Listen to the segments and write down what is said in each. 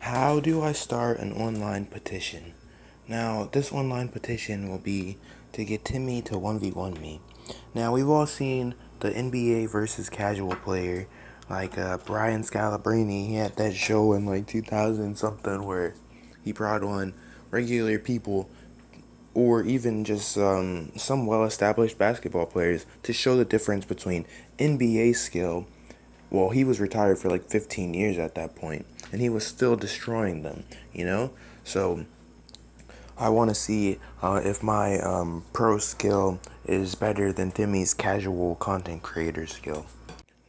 How do I start an online petition? Now, this online petition will be to get Timmy to 1v1 me. Now, we've all seen the NBA versus casual player, like Brian Scalabrine. He had that show in like 2000 something where he brought on regular people or even just some well-established basketball players to show the difference between NBA skill. Well, he was retired for like 15 years at that point, and he was still destroying them, you know? So I want to see if my pro skill is better than Timmy's casual content creator skill.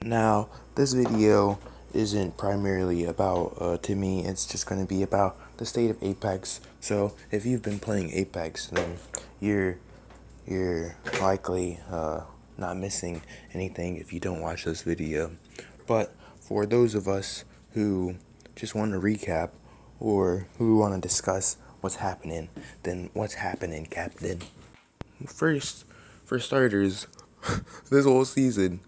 Now, this video isn't primarily about Timmy, it's just going to be about the state of Apex. So if you've been playing Apex, then you're likely not missing anything if you don't watch this video. But for those of us who just want to recap or who want to discuss what's happening, then what's happening, Captain? First, for starters, this whole season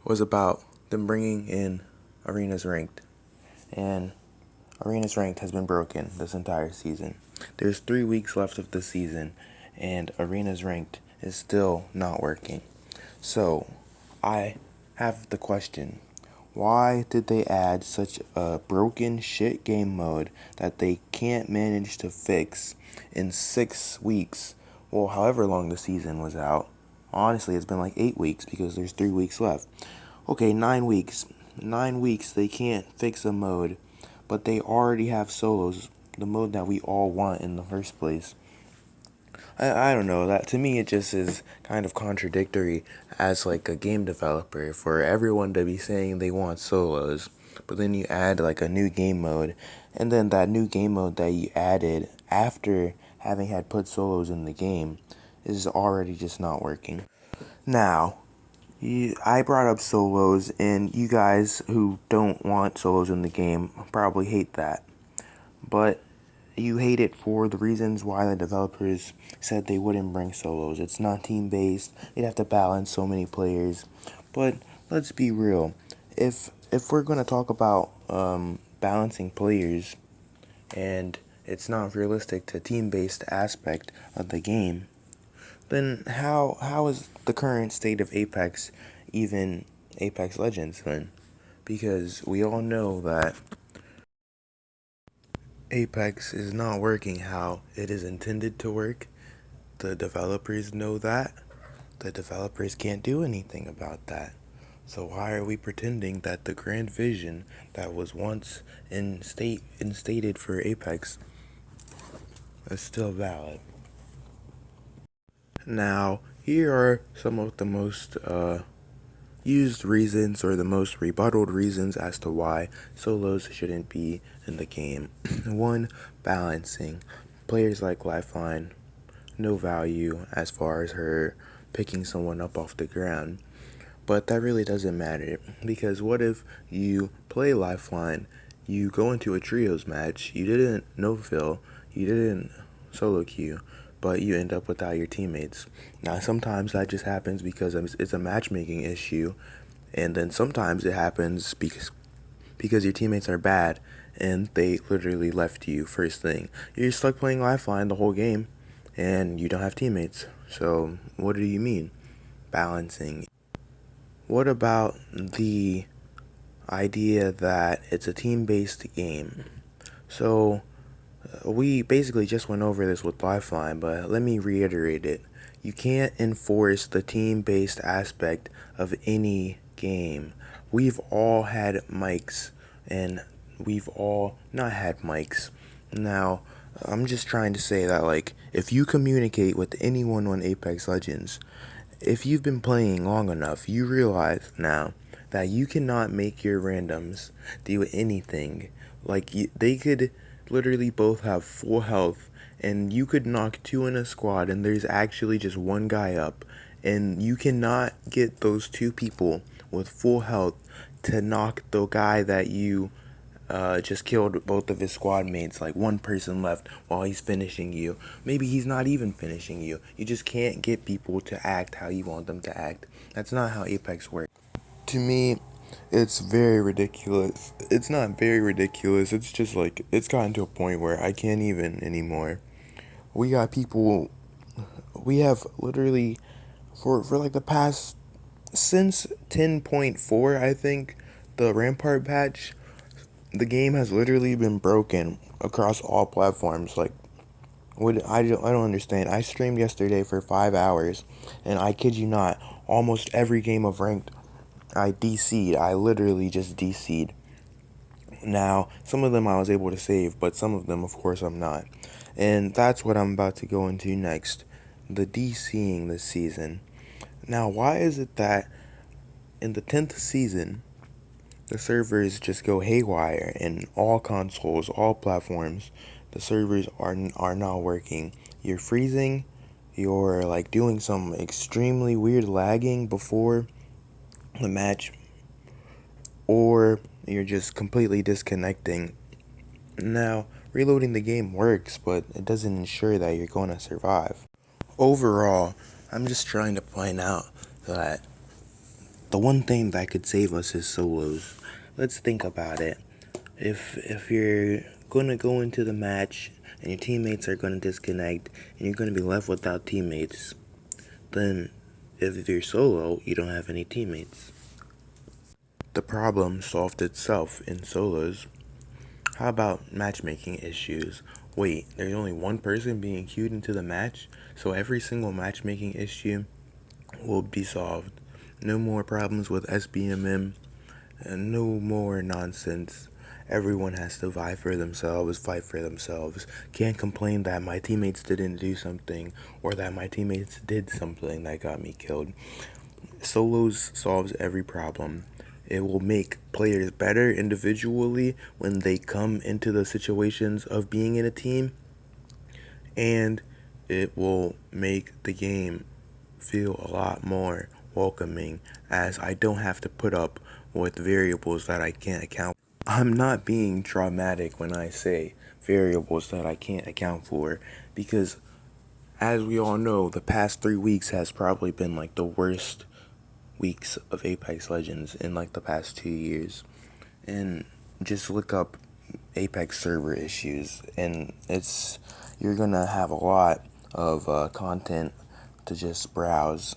was about them bringing in Arenas Ranked. And Arenas Ranked has been broken this entire season. There's 3 weeks left of the season, and Arenas Ranked is still not working. So, I have the question. Why did they add such a broken shit game mode that they can't manage to fix in 6 weeks? Well, however long the season was out. Honestly, it's been like 8 weeks because there's 3 weeks left. Okay, 9 weeks. 9 weeks they can't fix a mode, but they already have solos, the mode that we all want in the first place. I don't know, that to me it just is kind of contradictory as like a game developer for everyone to be saying they want solos, but then you add like a new game mode, and then that new game mode that you added after having had put solos in the game is already just not working. Now, I brought up solos, and you guys who don't want solos in the game probably hate that. But you hate it for the reasons why the developers said they wouldn't bring solos. It's not team-based. They'd have to balance so many players. But let's be real. If we're going to talk about balancing players, and it's not realistic to team-based aspect of the game, then how is the current state of Apex even Apex Legends then? Because we all know that Apex is not working how it is intended to work. The developers know that. The developers can't do anything about that. So why are we pretending that the grand vision that was once instated for Apex is still valid? Now, here are some of the most used reasons or the most rebutted reasons as to why solos shouldn't be in the game. 1. Balancing. Players like Lifeline, no value as far as her picking someone up off the ground. But that really doesn't matter, because what if you play Lifeline, you go into a trios match, you didn't no-fill, you didn't solo queue, but you end up without your teammates. Now, sometimes that just happens because it's a matchmaking issue, and then sometimes it happens because your teammates are bad, and they literally left you first thing. You're stuck playing Lifeline the whole game, and you don't have teammates. So, what do you mean? Balancing. What about the idea that it's a team-based game? So, we basically just went over this with Lifeline, but let me reiterate it. You can't enforce the team-based aspect of any game. We've all had mics, and we've all not had mics. Now, I'm just trying to say that, like, if you communicate with anyone on Apex Legends, if you've been playing long enough, you realize now that you cannot make your randoms do anything. Like, they could literally both have full health, and you could knock 2 in a squad, and there's actually just 1 guy up, and you cannot get those 2 people with full health to knock the guy that you just killed both of his squad mates, like 1 person left while he's finishing you. Maybe he's not even finishing you. You just can't get people to act how you want them to act. That's not how Apex works. To me, It's very ridiculous. It's not very ridiculous. It's just like it's gotten to a point where I can't even anymore. We got people. We have literally for like the past since 10.4, I think, the Rampart patch. The game has literally been broken across all platforms. Like, what I don't understand. I streamed yesterday for 5 hours, and I kid you not, almost every game of ranked, I DC'd. I literally just DC'd. Now, some of them I was able to save, but some of them, of course, I'm not. And that's what I'm about to go into next, the DCing this season. Now, why is it that in the 10th season, the servers just go haywire in all consoles, all platforms? The servers are not working. You're freezing, you're like doing some extremely weird lagging before the match, or you're just completely disconnecting. Now, reloading the game works, but it doesn't ensure that you're going to survive. Overall, I'm just trying to point out that the one thing that could save us is solos. Let's think about it. If you're going to go into the match and your teammates are going to disconnect and you're going to be left without teammates, then if you're solo, you don't have any teammates. The problem solved itself in solos. How about matchmaking issues? Wait, there's only one person being queued into the match, so every single matchmaking issue will be solved. No more problems with SBMM, and no more nonsense. Everyone has to fight for themselves. Can't complain that my teammates didn't do something or that my teammates did something that got me killed. Solos solves every problem. It will make players better individually when they come into the situations of being in a team, and it will make the game feel a lot more welcoming, as I don't have to put up with variables that I can't account for. I'm not being dramatic when I say variables that I can't account for, because as we all know, the past 3 weeks has probably been like the worst weeks of Apex Legends in like the past 2 years. And just look up Apex server issues, and you're gonna have a lot of content to just browse.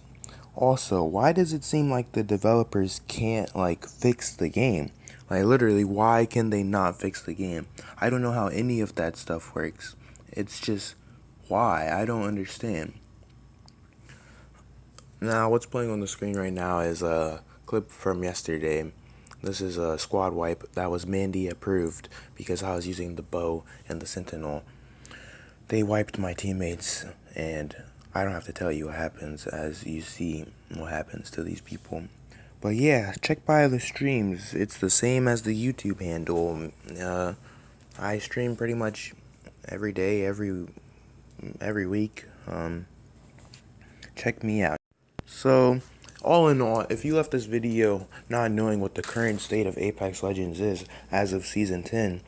Also, why does it seem like the developers can't like fix the game? Like, literally, why can they not fix the game? I don't know how any of that stuff works. It's just, why? I don't understand. Now, what's playing on the screen right now is a clip from yesterday. This is a squad wipe that was Mandy approved because I was using the bow and the sentinel. They wiped my teammates, and I don't have to tell you what happens, as you see what happens to these people. But yeah, check by the streams. It's the same as the YouTube handle. I stream pretty much every day, every week. Check me out. So, all in all, if you left this video not knowing what the current state of Apex Legends is as of Season 10,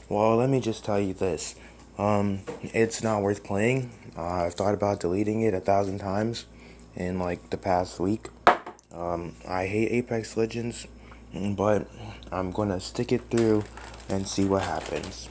well, let me just tell you this. It's not worth playing. I've thought about deleting it 1,000 times in like the past week. I hate Apex Legends, but I'm gonna stick it through and see what happens.